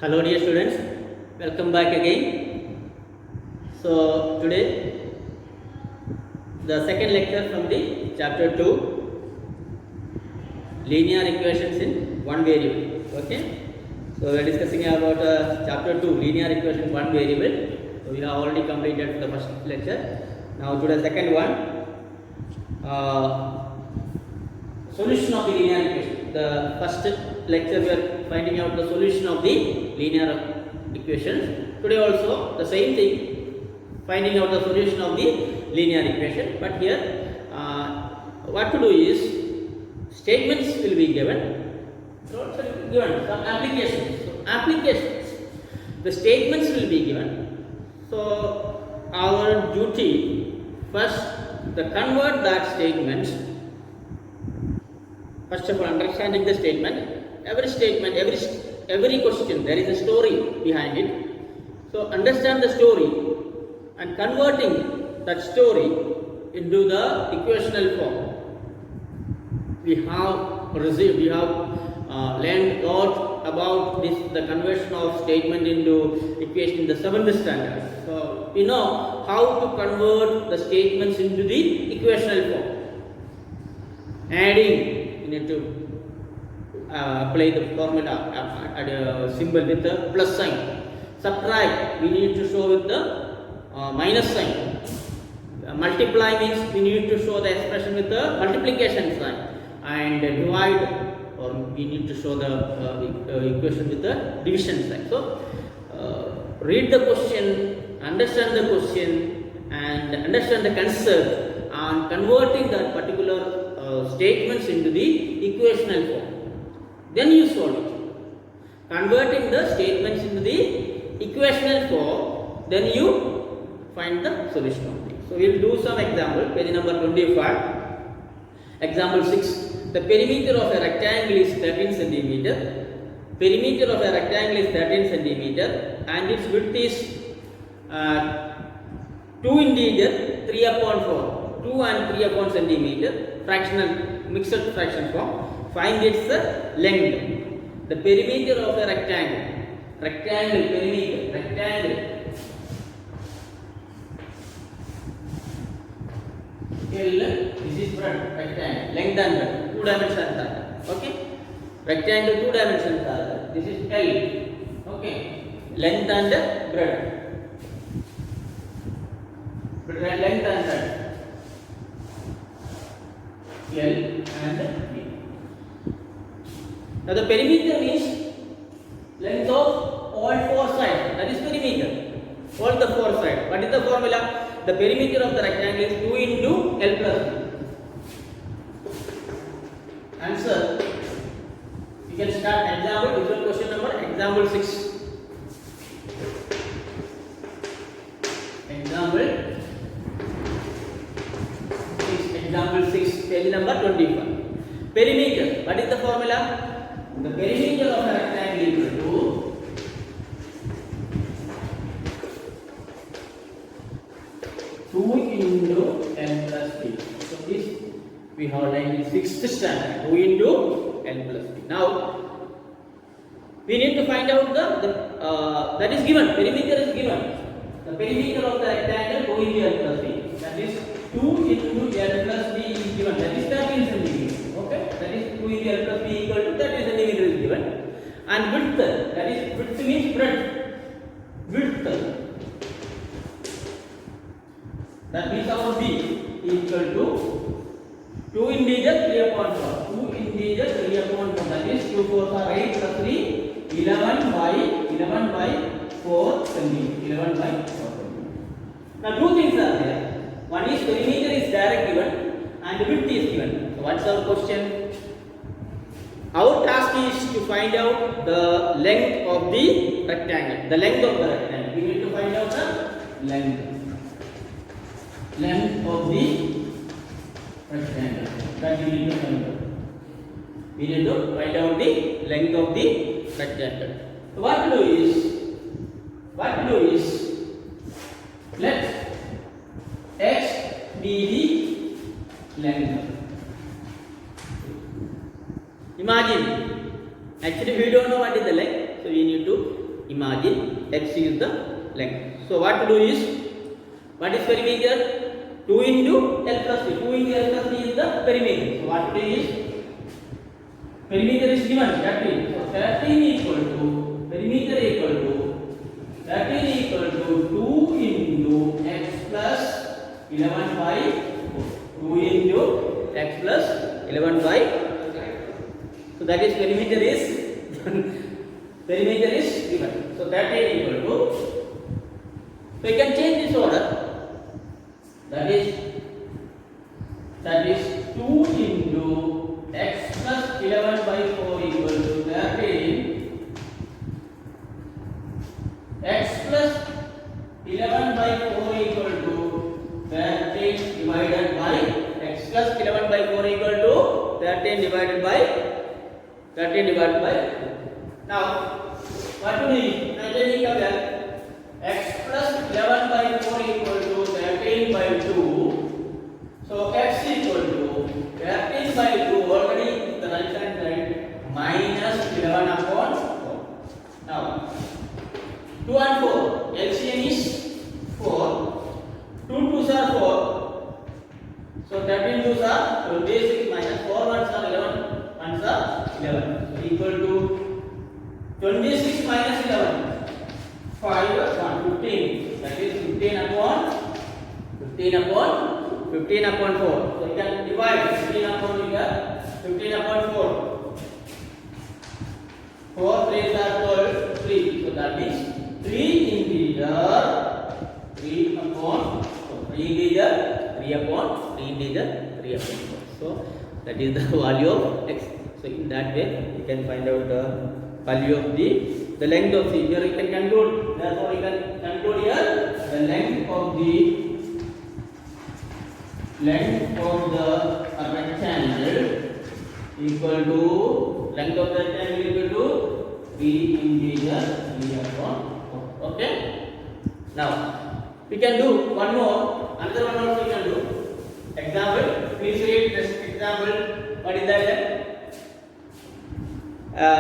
Hello dear students, welcome back again. So today the second lecture from the chapter 2, linear equations in one variable. Okay, so we are discussing about chapter 2, linear equations one variable. So we have already completed the first lecture. Now to the second one, solution of the linear equation. The first lecture we are finding out the solution of the linear equations. Today also the same thing, finding out the solution of the linear equation. But here what to do is, statements will be given. Some applications. So applications, the statements will be given. So our duty first to convert that statement. First of all, understanding the statement. Every statement, every question, there is a story behind it. So understand the story and converting that story into the equational form. We have learned a lot about this, the conversion of statement into equation in the 7th standard. So we know how to convert the statements into the equational form. Adding, you need to apply the formula, add a symbol with the plus sign. Subtract, we need to show with the minus sign. Multiply means we need to show the expression with the multiplication sign. And divide, or we need to show the equation with the division sign. So read the question, understand the question, and understand the concept, and converting that particular statements into the equational form. Then you solve it. Converting the statements into the equational form, then you find the solution of it. So we will do some example. Page number 25. Example 6. The perimeter of a rectangle is 13 centimeter. Perimeter of a rectangle is 13 centimeter, and its width is 2 integer 3 upon 4. 2 and 3 upon centimeter. Fractional, mixed fraction form. Find its length. The perimeter of a rectangle. Rectangle, perimeter, rectangle. L, this is breadth, rectangle, length and breadth, 2 dimensions. Okay? Rectangle 2 dimensions. This is L. Okay? Length and breadth. Length and breadth. L and B. Now the perimeter means length of all 4 sides. That is perimeter. All the 4 sides. What is the formula? The perimeter of the rectangle is 2 into L plus B. Answer. You can start example. Visual question number example 6. Example 6. Page number 25. Perimeter. What is the formula? The perimeter of a rectangle is equal to 2 into L plus B. So this we have learned in 6th standard. 2 into L plus B. Now we need to find out the that is given. Perimeter is given. The perimeter of the rectangle 2 into L plus B. That is 2 into L plus B is given. That is 13 centimeters. Okay, that is 2 into L plus B equal to 30 centimeter is given. And width, that is width means breadth. Width, that means our B equal to 2 integer 3 upon 4. 2 integer 3 upon 4. That is 2 4s are 8 plus 3, 11 by 4 centimeter. 11 by 4 centimeter. Now two things are there. One is perimeter is direct given and width is given. So what's our question? Our task is to find out the length of the rectangle. The length of the rectangle. We need to find out the length. Length of the rectangle. That we need to find out. We need to find out the length of the rectangle. So what to do is, let x be the length. Imagine, actually we don't know what is the length, so we need to Imagine x is the length. So what to do is, what is perimeter? 2 into L plus B. 2 into L plus B is the perimeter. So what to do is, perimeter is given 13. So 13 equal to, perimeter equal to 13 equal to 2 into x plus 11 by 2 into x plus 11 by. So that is perimeter is perimeter is given. So 13 equal to. So you can change this order. That is 2 into x plus 11 by 4 equal to 13. X plus 11 by 4 equal to 13 divided by x plus 11 by 4 equal to 13 divided by 13 divided by. Now what do we do? X plus 11 by 4 equal to 13 by 2. So x equal to 13 by 2 already the right hand side minus 11 upon 4. Now 2 and 4 LCM is 4. 2 2s are 4. So 13 2s are 26 minus 4 1s are 11 1s are 11. So equal to 26 minus 11. 5 1 15, that is 15 upon 4. So you can divide 15 upon here, 15 upon 4. 4 3s are 12, 3. So that means 3 integer 3 upon 4. 3 integer 3 upon 3 integer 3 upon 4. So that is the value of x. So in that way you can find out the value of the length of the. Here you can conclude. Therefore you can conclude here the length of the rectangle equal to length of the rectangle equal to 3 integer 3 upon 4. Okay. Now we can do one more. Another one also we can do. Example. Please read this example. What is that?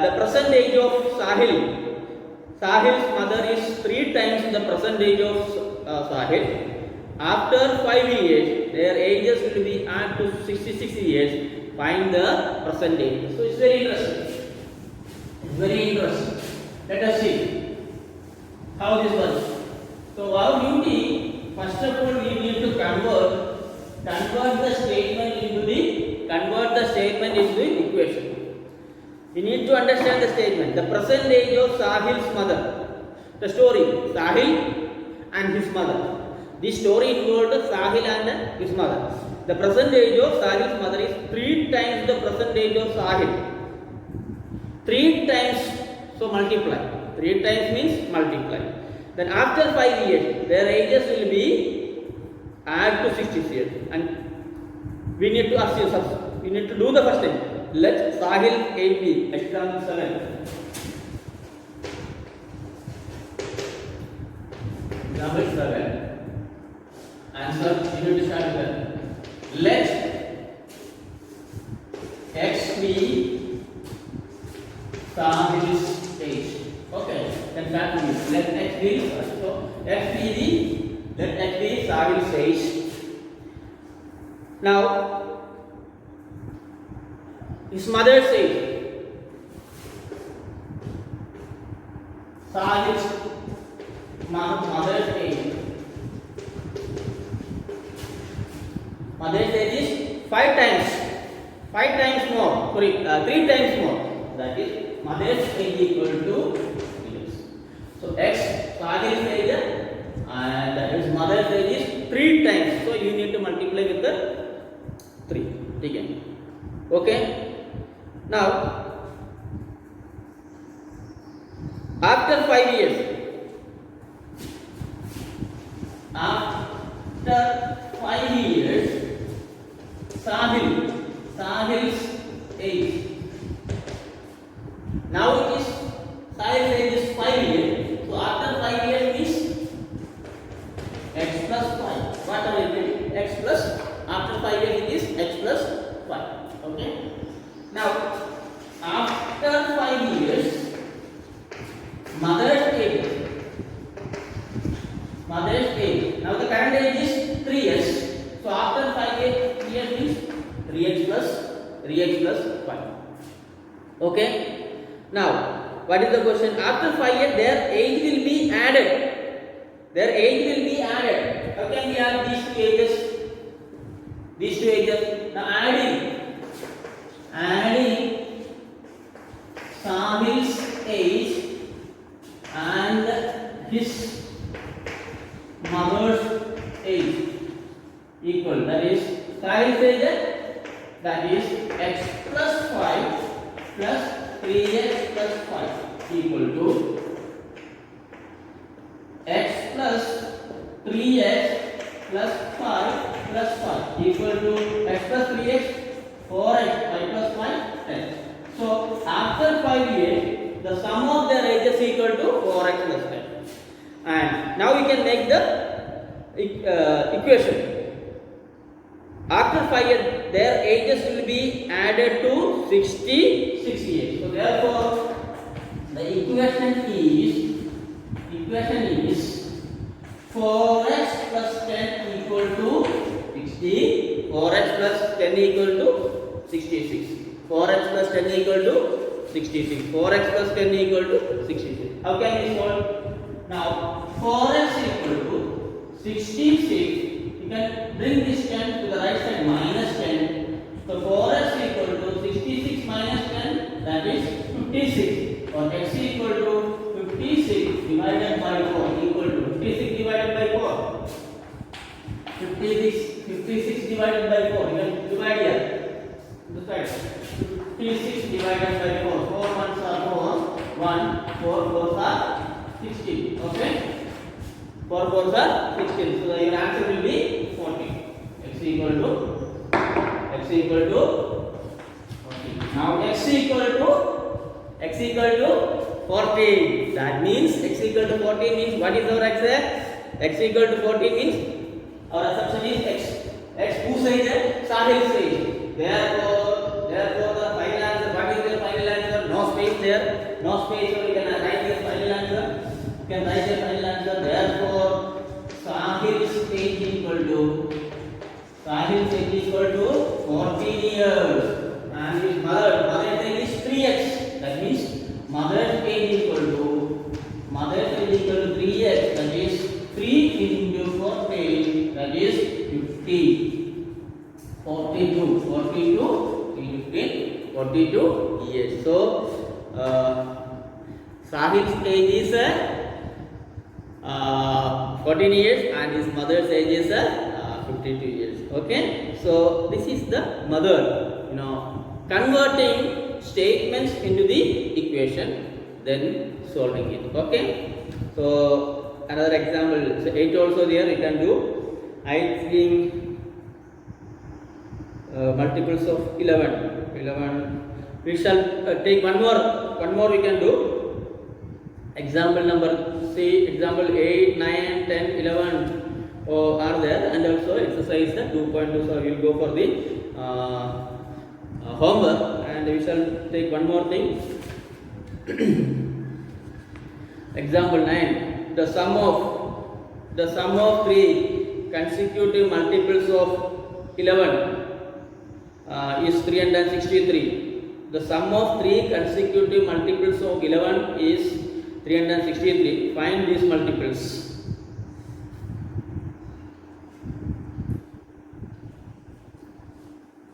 The present age of Sahil. Sahil's mother is 3 times the present age of Sahil. After 5 years, their ages will be added to 66 years. Find the present age. So it's very interesting. Very interesting. Let us see how this works. So our duty, first of all, we need to convert the statement into the equation. We need to understand the statement. The present age of Sahil's mother. The story, Sahil and his mother. This story involved Sahil and his mother. The present age of Sahil's mother is 3 times the present age of Sahil. 3 times, so multiply. 3 times means multiply. Then after 5 years, their ages will be added to 60 years. And we need to assume, we need to do the first thing. Let Sahil age be example 7. Example 7. Answer you need to start here. Let x be Sahil's age. Okay, then start with this. Let x be, so let x be Sahil's age. Now his mother's age. Sahil's mother's age. Mother's age is 5 times. 5 times more. Sorry, 3 times more. That is mother's age equal to years. So x Sahil's age and his mother's age is 3 times. So you need to multiply with the 3. Again. Okay. Now, after 5 years, Sahil's age. Now it is Sahil's age is 5 years. So after 5 years means x plus 5. What are we doing? X plus. After 5 years it is x plus 5. Okay. Now after 5 years, mother's age mother's age. Now the current age is 3 years. So after 5 years, 3 years means 3x plus 5. Okay. Now what is the question? After 5 years, their age will be added. Their age will be added. How can we add these two ages? These two ages. Now adding Sahil's age and his mother's age equal. That is Sahil's age. That is x plus 5 plus 3x plus 5 equal to x plus 3x plus 5 plus 5 equal to x plus 3x 4x 5 plus 5 10. So after 5 years the sum of their ages equal to 4x plus 10. And now we can make the equation. After 5 years their ages will be added to 66 years. So therefore the equation is 4x plus 10 equal to 60. 4x plus 10 equal to 66. 4x plus 10 equal to 66. 4x plus 10 equal to 66. How can we solve? Now 4x equal to 66. You can bring this 10 to the right side, minus 10. So 4x equal to 66 minus 10, that is 56. Or x equal to 56 divided by 4 equal to 56 divided by 4. 56 divided by 4. You can divide here. This side. 56 divided by 4. 4 ones are 4. 1. 4 fours are 16. Okay. 4 fours are 16. So your answer will be 40. X equal to 40. Now x equal to 40. That means x equal to 40 means what is our x? X equal to 40 means our assumption is x whose age? Sahil's age. Therefore the final answer, what is the final answer? No space there. No space, so we can write the final answer. You can write the final answer. Therefore Sahil's age equal to 14 years. And his mother's age is 3x. That means mother's age equal to 3x. That is 3 into 40. That is 50. 42 years. So Sahil's age is 14 years and his mother's age is 52 years. Okay. So this is the mother. Converting statements into the equation, then solving it. Okay. So another example. So 8 also there you can do. I think multiples of 11. We shall take one more we can do. Example number, see example 8, 9, 10, 11 are there, and also exercise 2.2. So we will go for the homework, and we shall take one more thing. Example 9. The sum of 3 consecutive multiples of 11 is 363. The sum of 3 consecutive multiples of 11 is 363. Find these multiples.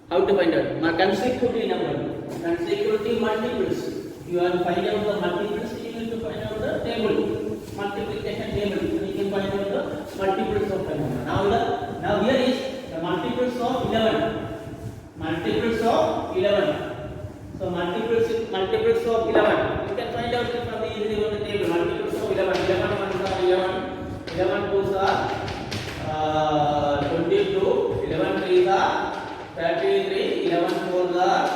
How to find out? Consecutive multiples. You are find out the multiples. You need to find out the table, multiplication table. You can find out the multiples of 11. Now here is the multiples of 11. So multiples of 11. You can find out from the easily on the table. Multiples of 11. 11 ones are 11. 11 twos are 22. 11 threes are 33. 11 fours are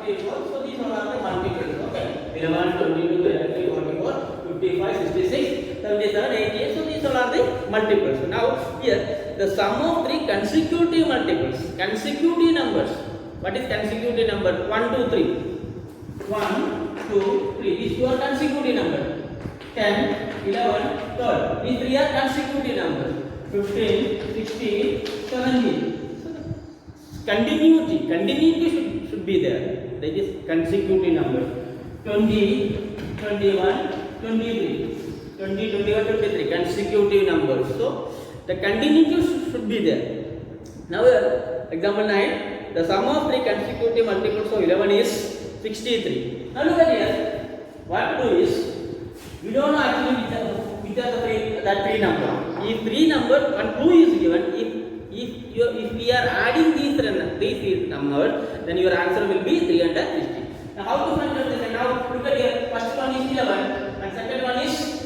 44. So these all are the multiples. Okay. 11, 22, 33, 44, 55, 66, 77, 88. So these all are the multiples. Now here the sum of 3 consecutive multiples. Consecutive numbers. What is consecutive number? 1, 2, 3. 1, 2, 3. These two are consecutive numbers. 10, 11, 12. These three are consecutive numbers. 15, 16, 17. So continuity should be there. That is consecutive numbers. 20, 21, 23. 20, 21, 23 consecutive numbers. So the continuity should be there. Now example 9. The sum of three consecutive multiples of 11 is 63. Now look at here. What to do is, we don't know actually which are that three number. If three number, one clue is given. If we are adding these three numbers, then your answer will be 360. Now how to find out this? Now look at here. First one is 11 and second one is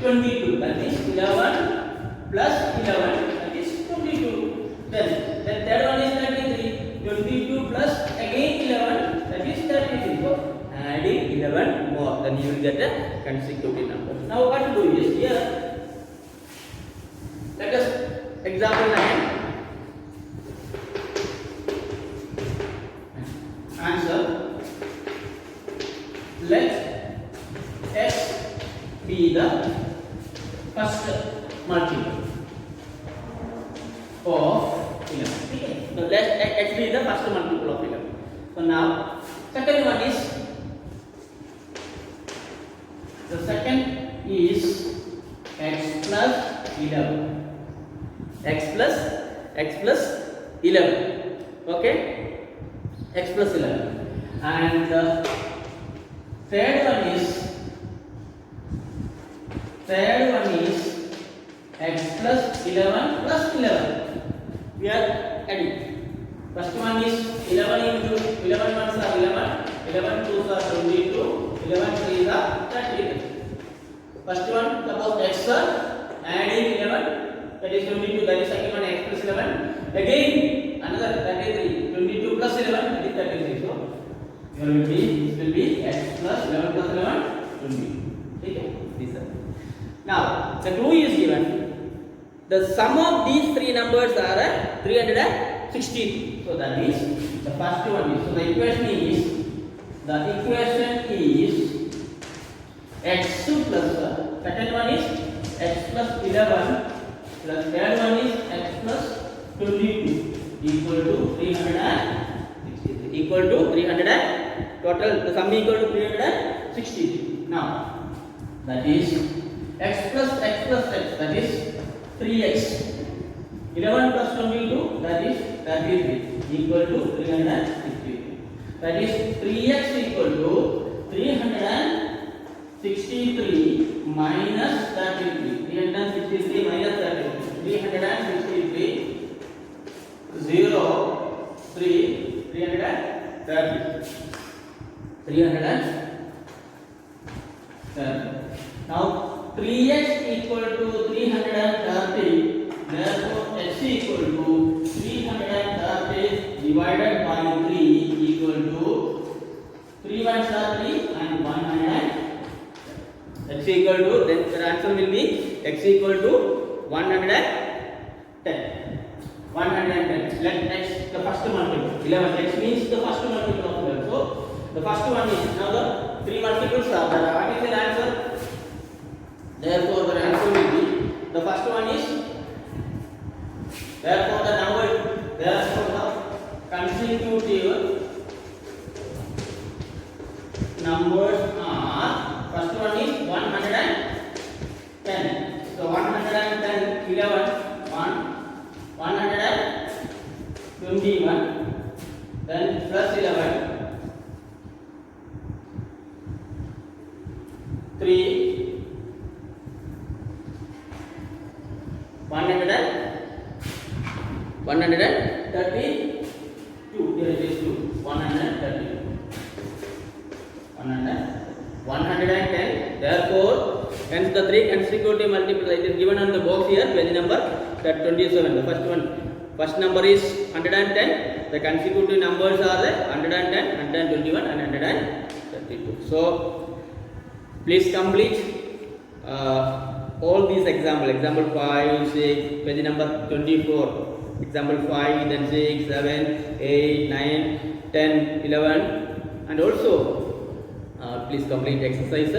22. That is 11 plus 11. That is 22. Then third one is 33. 22 plus again 11. That is 33. So adding 11 more, then you will get a consecutive number. Now what to do is here, let us example 9. Answer. Let x be the first multiple of 11. Okay. So let x be the first multiple of 11. So now second one is, the second is x plus 11. X plus 11. Okay. X plus 11. And the third one is x plus 11 plus 11. We are adding. First one is 11 into 11 ones are 11. 11 twos are 22. 11 threes are 33. First one, suppose x are adding 11, that is 22. That is second one, x plus 11. Again another 33. 22 plus 11, that is 33. So here will be, this will be x plus 11 plus 11, 20. Okay, these are. Now the clue is given. The sum of these three numbers are 360. So that means the first one is. So the equation is x plus, second one is x plus 11 plus third one is x plus 22 equal to 363. Equal to 300, total the sum equal to 360. Now that is x plus x, that is 3x. 11 plus 22, that is 33 equal to 363. That is 3x equal to 363 minus 33. 363 minus 33. 363 0 3 330. 330. Now 3x equal to 330. Therefore x equal to 330 divided by 3 equal to 3 ones are 3 and 100. X equal to, then the answer will be x equal to 110. 110. Let x the first multiple. 11. X means the first multiple of 11. So the first one is, now the three multiples are there. What is your answer? Therefore the answer will be, the first one is, therefore the consecutive numbers are, first one is 110. So 110, 11, 121, then plus 11, 3, 132. Here it is 2. 132. 110. Therefore, hence the three consecutive multiples it is given on the box here, page number 27. The first number is 110. The consecutive numbers are 110, 121 and 132. So please complete all these examples. Example 5, 6, page number 24. Example 5, then 6, 7, 8, 9, 10, 11, and also please complete exercise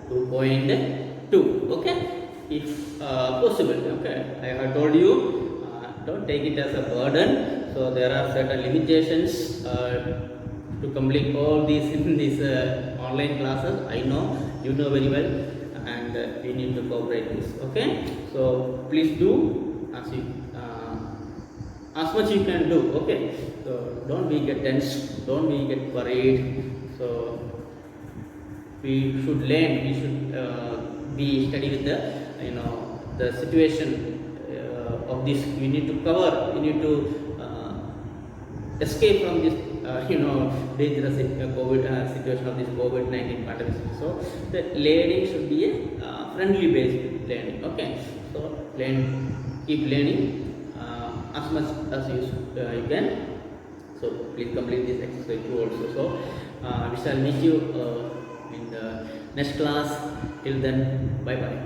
2.1. 2. Okay, if possible. Okay, I have told you, don't take it as a burden. So there are certain limitations to complete all these in these online classes. I know, you know very well, and we need to cooperate this. Okay, so please do as much you can do. Okay, so don't be get tense, don't be get worried. So we should learn, we should be study with the the situation of this. We need to cover, we need to escape from this dangerous COVID situation of this COVID-19 pandemic. So the learning should be a friendly based learning. Okay, so keep learning as much as you can. So please complete this exercise 2 also. So we shall meet you in the next class. Till then, bye bye.